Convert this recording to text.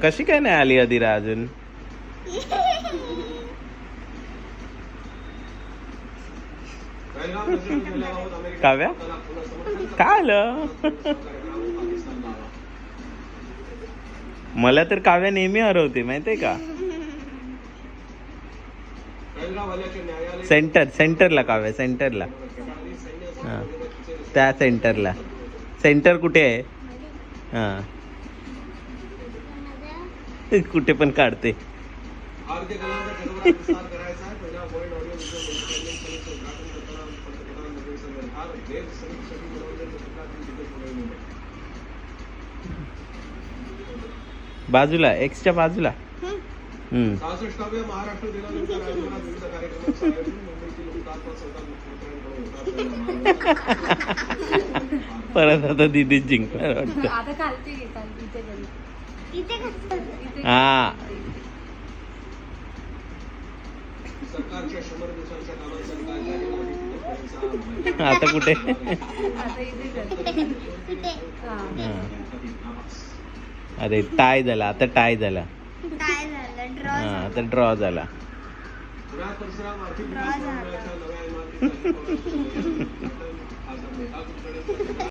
कशी काय नाही आली अदिरा अजून? काव्या काय आलं? मला तर काव्या नेहमी हरवते माहितीये का. सेंटरला काव्या, सेंटरला. हा त्या सेंटरला. सेंटर कुठे आहे? हा कुठे पण काढते. बाजूला एक्सच्या बाजूला. परत आता दीदी जिंकणार वाटतं. हा आता कुठे? अरे टाय झाला आता, टाय झाला. आता ड्रॉ झाला.